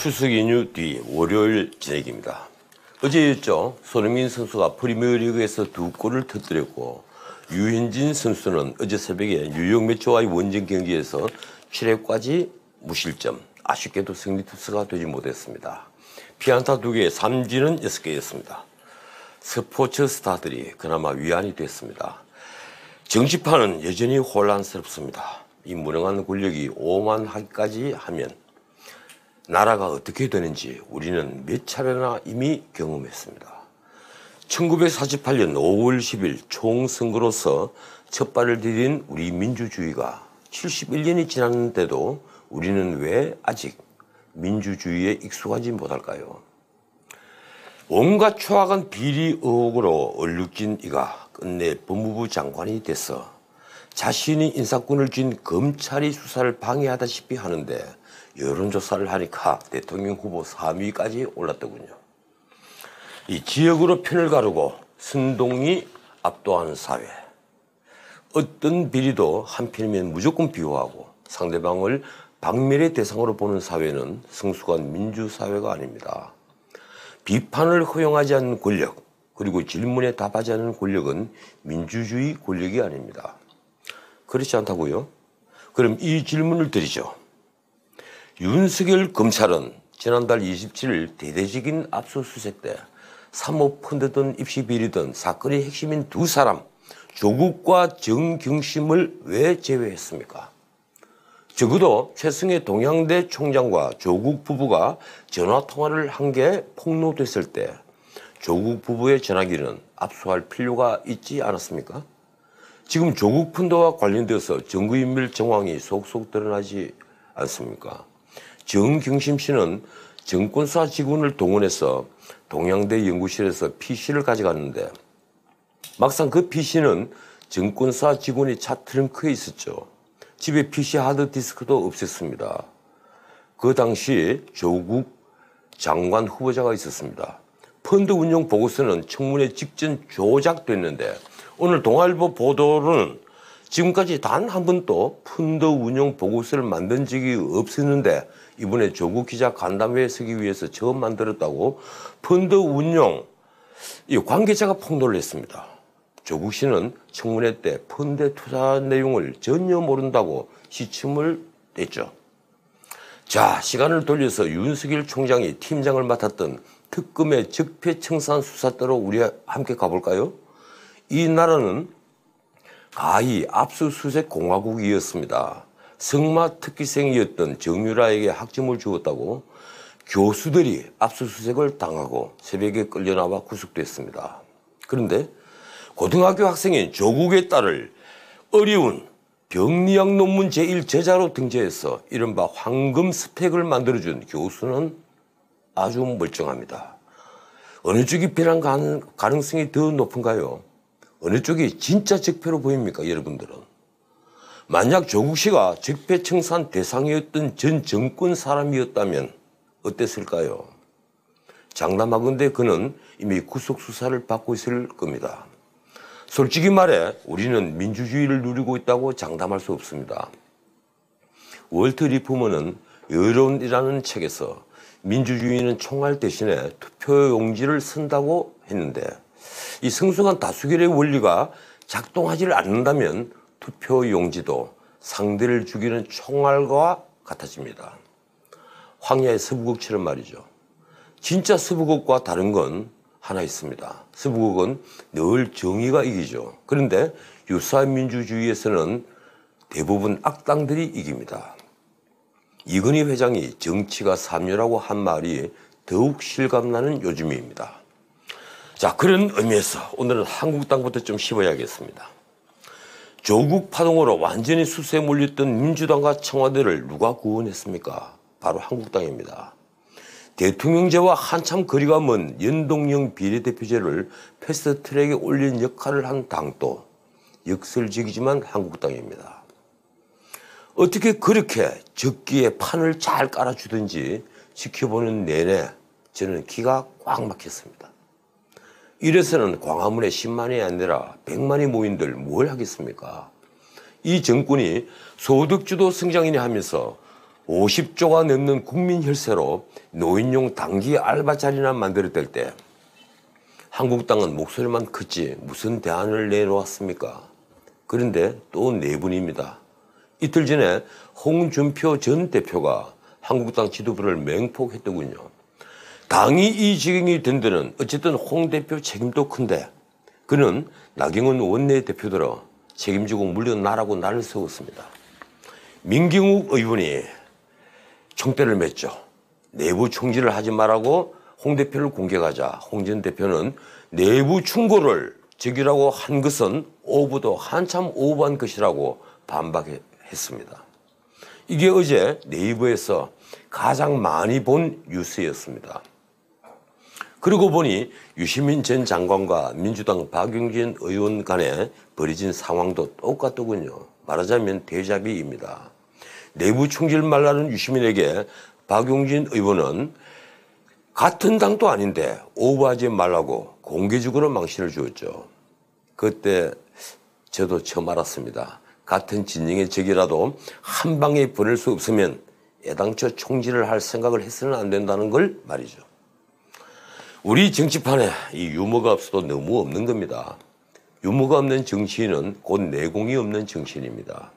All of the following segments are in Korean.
추석 연휴 뒤 월요일 저녁입니다. 어제였죠. 손흥민 선수가 프리미어리그에서 2골을 터뜨렸고 유현진 선수는 어제 새벽에 뉴욕 매치와의 원정 경기에서 7회까지 무실점, 아쉽게도 승리 투수가 되지 못했습니다. 피안타 2개, 삼진은 6개였습니다. 스포츠 스타들이 그나마 위안이 됐습니다. 정치판은 여전히 혼란스럽습니다. 이 무능한 권력이 오만하기까지 하면 나라가 어떻게 되는지 우리는 몇 차례나 이미 경험했습니다. 1948년 5월 10일 총선거로서 첫 발을 디딘 우리 민주주의가 71년이 지났는데도 우리는 왜 아직 민주주의에 익숙하지 못할까요? 온갖 추악한 비리 의혹으로 얼룩진 이가 끝내 법무부 장관이 돼서 자신이 인사권을 쥔 검찰이 수사를 방해하다시피 하는데 여론조사를 하니까 대통령 후보 3위까지 올랐더군요. 이 지역으로 편을 가르고 선동이 압도하는 사회. 어떤 비리도 한편이면 무조건 비호하고 상대방을 박멸의 대상으로 보는 사회는 성숙한 민주사회가 아닙니다. 비판을 허용하지 않는 권력, 그리고 질문에 답하지 않는 권력은 민주주의 권력이 아닙니다. 그렇지 않다고요? 그럼 이 질문을 드리죠. 윤석열 검찰은 지난달 27일 대대적인 압수수색 때 사모펀드든 입시비리든 사건의 핵심인 두 사람 조국과 정경심을 왜 제외했습니까? 적어도 최승희 동양대 총장과 조국 부부가 전화통화를 한 게 폭로됐을 때 조국 부부의 전화기는 압수할 필요가 있지 않았습니까? 지금 조국 펀드와 관련돼서 증거인멸 정황이 속속 드러나지 않습니까? 정경심 씨는 정권사 직원을 동원해서 동양대 연구실에서 PC를 가져갔는데 막상 그 PC는 정권사 직원이 차 트렁크에 있었죠. 집에 PC 하드디스크도 없었습니다. 그 당시 조국 장관 후보자가 있었습니다. 펀드 운용 보고서는 청문회 직전 조작됐는데 오늘 동아일보 보도로는 지금까지 단 한 번도 펀드 운용 보고서를 만든 적이 없었는데 이번에 조국 기자 간담회에 서기 위해서 처음 만들었다고 펀드 운용 이 관계자가 폭로를 했습니다. 조국 씨는 청문회 때 펀드 투자 내용을 전혀 모른다고 시침을 냈죠. 자, 시간을 돌려서 윤석열 총장이 팀장을 맡았던 특검의 적폐청산 수사대로 우리 함께 가볼까요? 이 나라는 가히 압수수색 공화국이었습니다. 성마 특기생이었던 정유라에게 학점을 주었다고 교수들이 압수수색을 당하고 새벽에 끌려나와 구속됐습니다. 그런데 고등학교 학생인 조국의 딸을 어려운 병리학 논문 제1저자로 등재해서 이른바 황금 스펙을 만들어준 교수는 아주 멀쩡합니다. 어느 쪽이 비난 가능성이 더 높은가요? 어느 쪽이 진짜 적폐로 보입니까, 여러분들은? 만약 조국 씨가 적폐청산 대상이었던 전 정권 사람이었다면 어땠을까요? 장담하건대 그는 이미 구속수사를 받고 있을 겁니다. 솔직히 말해 우리는 민주주의를 누리고 있다고 장담할 수 없습니다. 월트 리포머는 여론이라는 책에서 민주주의는 총알 대신에 투표용지를 쓴다고 했는데 이 성숙한 다수결의 원리가 작동하지 않는다면 투표용지도 상대를 죽이는 총알과 같아집니다. 황야의 서부극처럼 말이죠. 진짜 서부극과 다른 건 하나 있습니다. 서부극은 늘 정의가 이기죠. 그런데 유사민주주의에서는 대부분 악당들이 이깁니다. 이건희 회장이 정치가 삼류라고 한 말이 더욱 실감나는 요즘입니다. 자, 그런 의미에서 오늘은 한국당부터 좀 씹어야겠습니다. 조국 파동으로 완전히 수세에 몰렸던 민주당과 청와대를 누가 구원했습니까? 바로 한국당입니다. 대통령제와 한참 거리가 먼 연동형 비례대표제를 패스트트랙에 올린 역할을 한 당도 역설적이지만 한국당입니다. 어떻게 그렇게 적기에 판을 잘 깔아주든지 지켜보는 내내 저는 기가 꽉 막혔습니다. 이래서는 광화문에 10만이 아니라 100만이 모인들 뭘 하겠습니까? 이 정권이 소득주도 성장이냐 하면서 50조가 넘는 국민 혈세로 노인용 단기 알바 자리나 만들었을 때 한국당은 목소리만 컸지 무슨 대안을 내놓았습니까? 그런데 또 내분입니다. 이틀 전에 홍준표 전 대표가 한국당 지도부를 맹폭했더군요. 당이 이 지경이 된 데는 어쨌든 홍 대표 책임도 큰데 그는 나경원 원내대표들어 책임지고 물러나라고 날을 세웠습니다. 민경욱 의원이 총대를 맸죠. 내부 총질을 하지 말라고 홍 대표를 공격하자 홍 전 대표는 내부 충고를 적이라고 한 것은 오보도 한참 오버한 것이라고 반박했습니다. 이게 어제 네이버에서 가장 많이 본 뉴스였습니다. 그러고 보니 유시민 전 장관과 민주당 박용진 의원 간에 벌어진 상황도 똑같더군요. 말하자면 데자비입니다. 내부 총질 말라는 유시민에게 박용진 의원은 같은 당도 아닌데 오버하지 말라고 공개적으로 망신을 주었죠. 그때 저도 처음 알았습니다. 같은 진영의 적이라도 한 방에 보낼 수 없으면 애당초 총질을 할 생각을 해서는 안 된다는 걸 말이죠. 우리 정치판에 이 유머가 없어도 너무 없는 겁니다. 유머가 없는 정치인은 곧 내공이 없는 정치인입니다.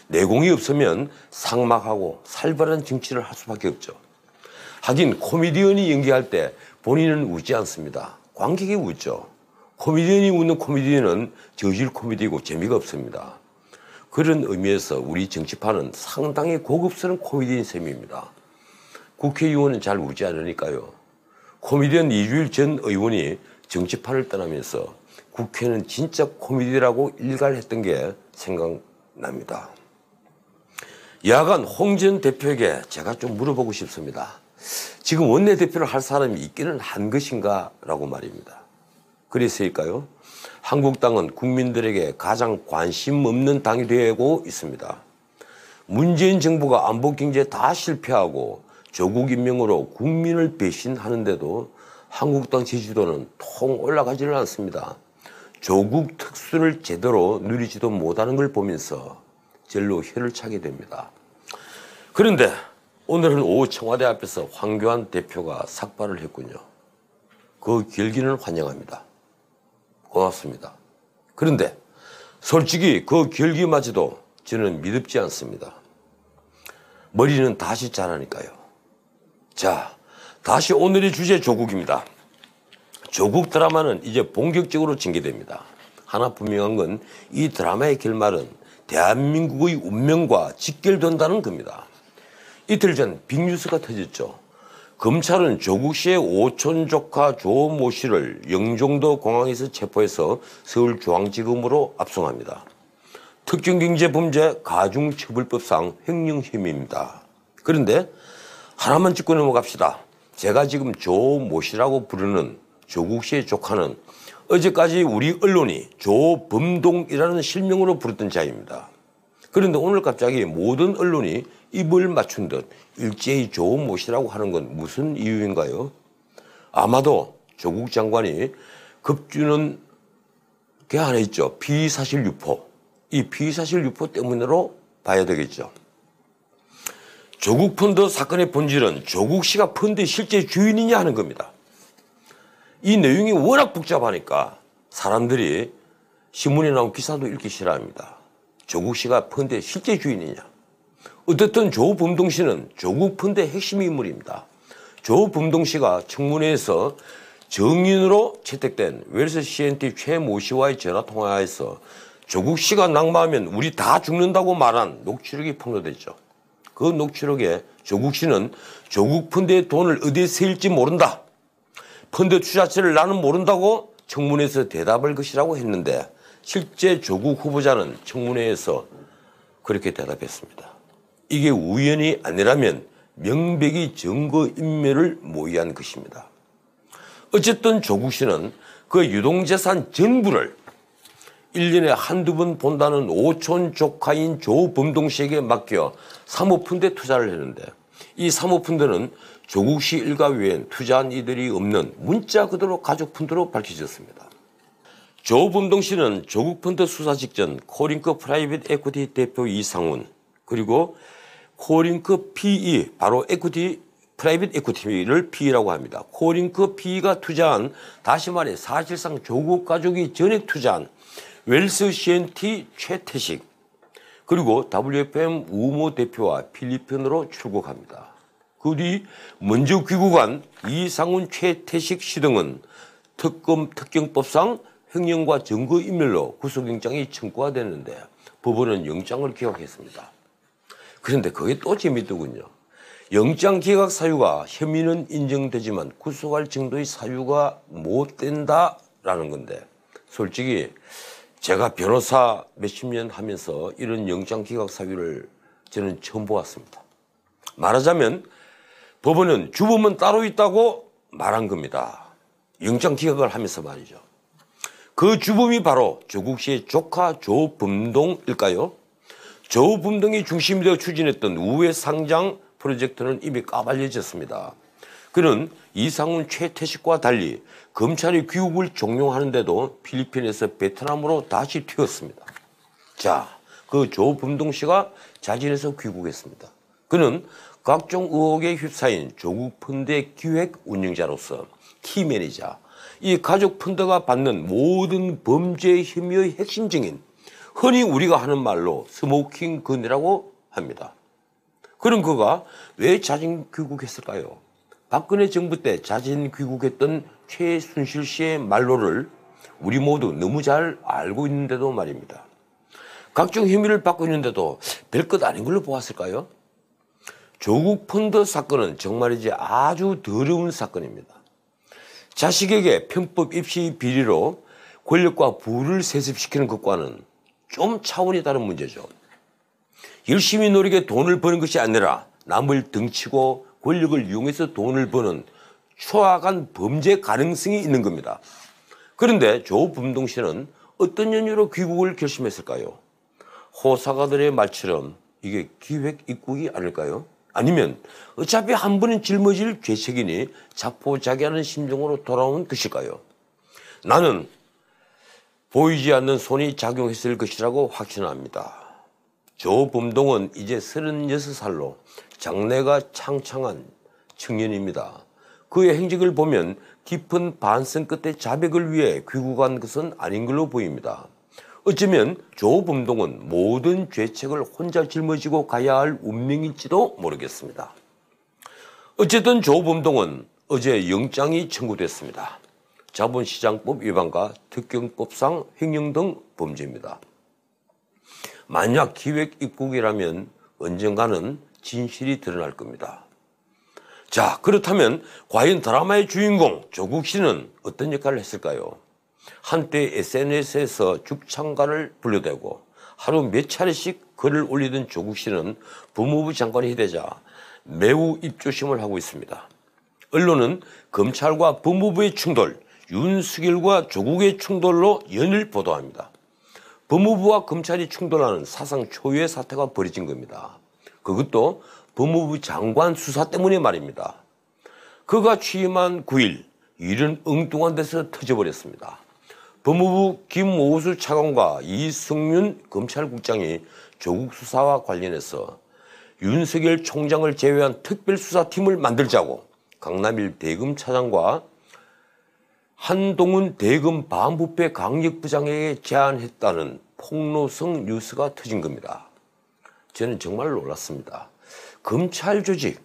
내공이 없으면 삭막하고 살벌한 정치를 할 수밖에 없죠. 하긴 코미디언이 연기할 때 본인은 웃지 않습니다. 관객이 웃죠. 코미디언이 웃는 코미디언은 저질 코미디고 재미가 없습니다. 그런 의미에서 우리 정치판은 상당히 고급스러운 코미디인 셈입니다. 국회의원은 잘 웃지 않으니까요. 코미디언 이주일 전 의원이 정치판을 떠나면서 국회는 진짜 코미디라고 일갈했던 게 생각납니다. 야간 홍 전 대표에게 제가 좀 물어보고 싶습니다. 지금 원내대표를 할 사람이 있기는 한 것인가 라고 말입니다. 그래서일까요? 한국당은 국민들에게 가장 관심 없는 당이 되고 있습니다. 문재인 정부가 안보 경제 다 실패하고 조국 임명으로 국민을 배신하는데도 한국당 지지도는 통 올라가지를 않습니다. 조국 특수를 제대로 누리지도 못하는 걸 보면서 절로 혀를 차게 됩니다. 그런데 오늘은 오후 청와대 앞에서 황교안 대표가 삭발을 했군요. 그 결기는 환영합니다. 고맙습니다. 그런데 솔직히 그 결기마저도 저는 믿지 않습니다. 머리는 다시 자라니까요. 자, 다시 오늘의 주제 조국입니다. 조국 드라마는 이제 본격적으로 전개됩니다. 하나 분명한 건 이 드라마의 결말은 대한민국의 운명과 직결된다는 겁니다. 이틀 전 빅뉴스가 터졌죠. 검찰은 조국 씨의 오촌 조카 조모 씨를 영종도 공항에서 체포해서 서울중앙지검으로 압송합니다. 특정경제범죄 가중처벌법상 횡령혐의입니다. 그런데 하나만 짚고 넘어갑시다. 제가 지금 조모 씨라고 부르는 조국 씨의 조카는 어제까지 우리 언론이 조범동이라는 실명으로 부르던 자입니다. 그런데 오늘 갑자기 모든 언론이 입을 맞춘 듯 일제히 조모 씨라고 하는 건 무슨 이유인가요? 아마도 조국 장관이 급주는 게 하나 있죠. 피의사실 유포. 이 피의사실 유포 때문으로 봐야 되겠죠. 조국 펀드 사건의 본질은 조국 씨가 펀드의 실제 주인이냐 하는 겁니다. 이 내용이 워낙 복잡하니까 사람들이 신문에 나온 기사도 읽기 싫어합니다. 조국 씨가 펀드의 실제 주인이냐. 어쨌든 조범동 씨는 조국 펀드의 핵심 인물입니다. 조범동 씨가 청문회에서 정인으로 채택된 웰스 CNT 최모 씨와의 전화통화에서 조국 씨가 낙마하면 우리 다 죽는다고 말한 녹취록이 폭로됐죠. 그 녹취록에 조국 씨는 조국 펀드의 돈을 어디에 세일지 모른다. 펀드 투자처를 나는 모른다고 청문회에서 대답할 것이라고 했는데 실제 조국 후보자는 청문회에서 그렇게 대답했습니다. 이게 우연이 아니라면 명백히 증거인멸을 모의한 것입니다. 어쨌든 조국 씨는 그 유동재산 전부를 1년에 한두 번 본다는 오촌 조카인 조범동 씨에게 맡겨 사모펀드에 투자를 했는데 이 사모펀드는 조국 씨 일가 외엔 투자한 이들이 없는 문자 그대로 가족펀드로 밝혀졌습니다. 조범동 씨는 조국 펀드 수사 직전 코링크 프라이빗 에퀴티 대표 이상훈 그리고 코링크 PE, 바로 에퀴티, 프라이빗 에퀴티를 PE라고 합니다. 코링크 PE가 투자한, 다시 말해 사실상 조국 가족이 전액 투자한 웰스 CNT 최태식, 그리고 WFM 우모 대표와 필리핀으로 출국합니다. 그 뒤 먼저 귀국한 이상훈 최태식 씨 등은 특경법상 횡령과 증거인멸로 구속영장이 청구가 됐는데 법원은 영장을 기각했습니다. 그런데 그게 또 재밌더군요. 영장 기각 사유가 혐의는 인정되지만 구속할 정도의 사유가 못 된다라는 건데, 솔직히 제가 변호사 몇십 년 하면서 이런 영장 기각 사유를 저는 처음 보았습니다. 말하자면 법원은 주범은 따로 있다고 말한 겁니다. 영장 기각을 하면서 말이죠. 그 주범이 바로 조국 씨의 조카 조범동일까요? 조범동이 중심이 되어 추진했던 우회 상장 프로젝트는 이미 까발려졌습니다. 그는 이상훈 최태식과 달리 검찰이 귀국을 종용하는데도 필리핀에서 베트남으로 다시 튀었습니다. 자, 그 조범동 씨가 자진해서 귀국했습니다. 그는 각종 의혹에 휩싸인 조국 펀드의 기획 운영자로서 키매니저, 이 가족 펀드가 받는 모든 범죄 혐의의 핵심적인, 흔히 우리가 하는 말로 스모킹 건이라고 합니다. 그럼 그가 왜 자진 귀국했을까요? 박근혜 정부 때 자진 귀국했던 최순실 씨의 말로를 우리 모두 너무 잘 알고 있는데도 말입니다. 각종 혐의를 받고 있는데도 별것 아닌 걸로 보았을까요? 조국 펀드 사건은 정말이지 아주 더러운 사건입니다. 자식에게 편법 입시 비리로 권력과 부를 세습시키는 것과는 좀 차원이 다른 문제죠. 열심히 노력해 돈을 버는 것이 아니라 남을 등치고 권력을 이용해서 돈을 버는 추악한 범죄 가능성이 있는 겁니다. 그런데 조범동 씨는 어떤 연유로 귀국을 결심했을까요? 호사가들의 말처럼 이게 기획 입국이 아닐까요? 아니면 어차피 한 번은 짊어질 죄책이니 자포자기하는 심정으로 돌아온 것일까요? 나는 보이지 않는 손이 작용했을 것이라고 확신합니다. 조범동은 이제 36살로 장래가 창창한 청년입니다. 그의 행적을 보면 깊은 반성 끝에 자백을 위해 귀국한 것은 아닌 걸로 보입니다. 어쩌면 조범동은 모든 죄책을 혼자 짊어지고 가야 할 운명일지도 모르겠습니다. 어쨌든 조범동은 어제 영장이 청구됐습니다. 자본시장법 위반과 특경법상 횡령 등 범죄입니다. 만약 기획 입국이라면 언젠가는 진실이 드러날 겁니다. 자, 그렇다면 과연 드라마의 주인공 조국 씨는 어떤 역할을 했을까요? 한때 SNS에서 죽창가를 불러대고 하루 몇 차례씩 글을 올리던 조국 씨는 법무부 장관이 되자 매우 입조심을 하고 있습니다. 언론은 검찰과 법무부의 충돌, 윤석열과 조국의 충돌로 연일 보도합니다. 법무부와 검찰이 충돌하는 사상 초유의 사태가 벌어진 겁니다. 그것도 법무부 장관 수사 때문에 말입니다. 그가 취임한 9일, 일은 엉뚱한 데서 터져버렸습니다. 법무부 김오수 차관과 이승윤 검찰국장이 조국 수사와 관련해서 윤석열 총장을 제외한 특별수사팀을 만들자고 강남일 대검 차장과 한동훈 대검 반부패 강력부장에게 제안했다는 폭로성 뉴스가 터진 겁니다. 저는 정말 놀랐습니다. 검찰 조직,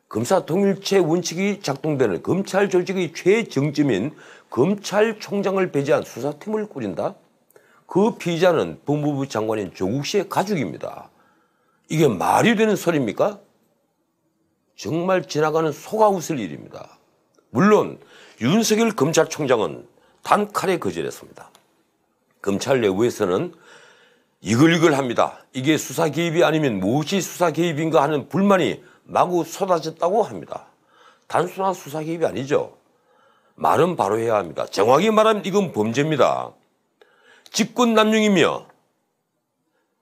검사 통일체 원칙이 작동되는 검찰 조직의 최정점인 검찰총장을 배제한 수사팀을 꾸린다? 그 피의자는 법무부 장관인 조국 씨의 가족입니다. 이게 말이 되는 소리입니까? 정말 지나가는 속아 웃을 일입니다. 물론 윤석열 검찰총장은 단칼에 거절했습니다. 검찰 내부에서는 이글이글합니다. 이게 수사 개입이 아니면 무엇이 수사 개입인가 하는 불만이 마구 쏟아졌다고 합니다. 단순한 수사 개입이 아니죠. 말은 바로 해야 합니다. 정확히 말하면 이건 범죄입니다. 직권남용이며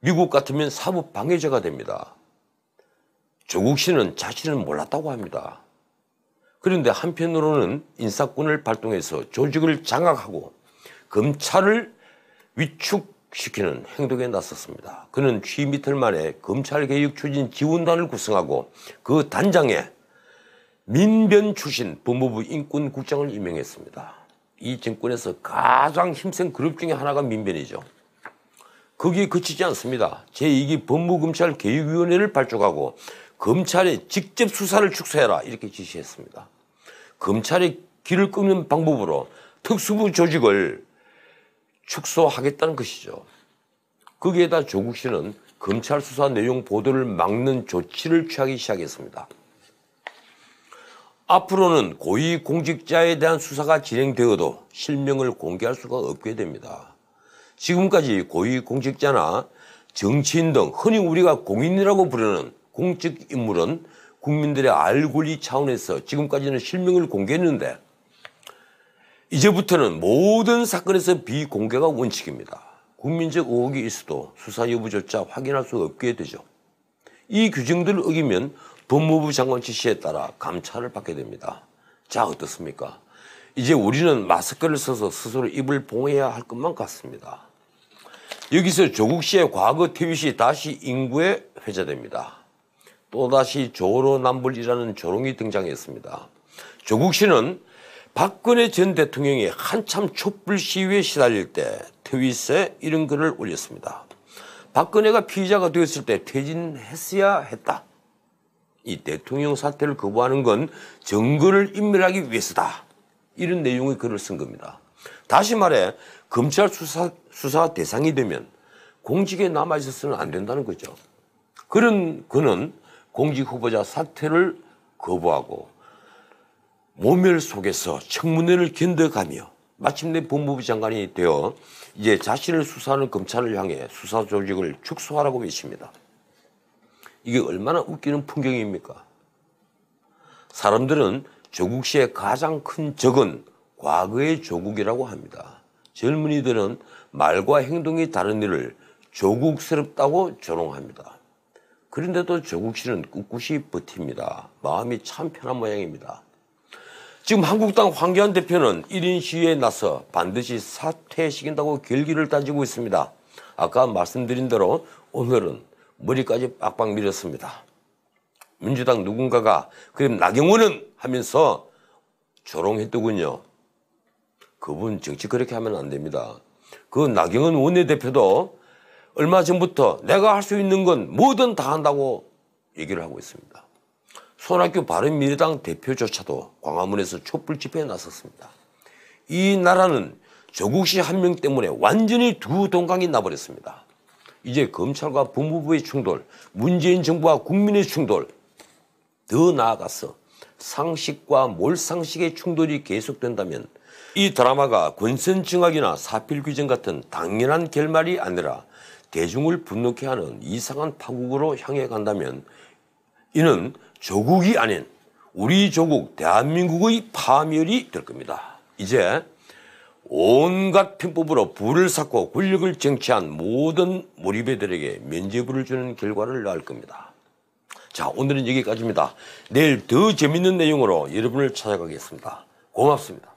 미국 같으면 사법 방해죄가 됩니다. 조국 씨는 자신은 몰랐다고 합니다. 그런데 한편으로는 인사권을 발동해서 조직을 장악하고 검찰을 시키는 행동에 나섰습니다. 그는 취임 이틀 만에 검찰개혁 추진 지원단을 구성하고 그 단장에 민변 출신 법무부 인권국장을 임명했습니다. 이 정권에서 가장 힘센 그룹 중에 하나가 민변이죠. 거기에 그치지 않습니다. 제2기 법무검찰개혁위원회를 발족하고 검찰의 직접 수사를 축소해라 이렇게 지시했습니다. 검찰의 길을 끊는 방법으로 특수부 조직을 축소하겠다는 것이죠. 거기에다 조국 씨는 검찰 수사 내용 보도를 막는 조치를 취하기 시작했습니다. 앞으로는 고위공직자에 대한 수사가 진행되어도 실명을 공개할 수가 없게 됩니다. 지금까지 고위공직자나 정치인 등 흔히 우리가 공인이라고 부르는 공적 인물은 국민들의 알 권리 차원에서 지금까지는 실명을 공개했는데 이제부터는 모든 사건에서 비공개가 원칙입니다. 국민적 의혹이 있어도 수사 여부조차 확인할 수 없게 되죠. 이 규정들을 어기면 법무부 장관 지시에 따라 감찰을 받게 됩니다. 자, 어떻습니까? 이제 우리는 마스크를 써서 스스로 입을 봉해야 할 것만 같습니다. 여기서 조국 씨의 과거 트윗이 다시 인구에 회자됩니다. 또다시 조로남불이라는 조롱이 등장했습니다. 조국 씨는 박근혜 전 대통령이 한참 촛불 시위에 시달릴 때 트윗에 이런 글을 올렸습니다. 박근혜가 피의자가 되었을 때 퇴진했어야 했다. 이 대통령 사퇴를 거부하는 건 증거를 인멸하기 위해서다. 이런 내용의 글을 쓴 겁니다. 다시 말해 검찰 수사 대상이 되면 공직에 남아있어서는 안 된다는 거죠. 그런 그는 공직 후보자 사퇴를 거부하고 모멸 속에서 청문회를 견뎌가며 마침내 법무부 장관이 되어 이제 자신을 수사하는 검찰을 향해 수사 조직을 축소하라고 외칩니다. 이게 얼마나 웃기는 풍경입니까? 사람들은 조국 씨의 가장 큰 적은 과거의 조국이라고 합니다. 젊은이들은 말과 행동이 다른 일을 조국스럽다고 조롱합니다. 그런데도 조국 씨는 꿋꿋이 버팁니다. 마음이 참 편한 모양입니다. 지금 한국당 황교안 대표는 1인 시위에 나서 반드시 사퇴시킨다고 결기를 다지고 있습니다. 아까 말씀드린 대로 오늘은 머리까지 빡빡 밀었습니다. 민주당 누군가가 그럼 나경원은 하면서 조롱했더군요. 그분 정치 그렇게 하면 안 됩니다. 그 나경원 원내대표도 얼마 전부터 내가 할 수 있는 건 뭐든 다 한다고 얘기를 하고 있습니다. 손학규 바른미래당 대표조차도 광화문에서 촛불 집회에 나섰습니다. 이 나라는 조국 씨 한 명 때문에 완전히 두 동강이 나버렸습니다. 이제 검찰과 법무부의 충돌, 문재인 정부와 국민의 충돌, 더 나아가서 상식과 몰상식의 충돌이 계속된다면 이 드라마가 권선징악이나 사필규정 같은 당연한 결말이 아니라 대중을 분노케 하는 이상한 파국으로 향해 간다면 이는 조국이 아닌 우리 조국 대한민국의 파멸이 될 겁니다. 이제 온갖 편법으로 부를 쌓고 권력을 쟁취한 모든 몰입애들에게 면죄부를 주는 결과를 낳을 겁니다. 자, 오늘은 여기까지입니다. 내일 더 재밌는 내용으로 여러분을 찾아가겠습니다. 고맙습니다.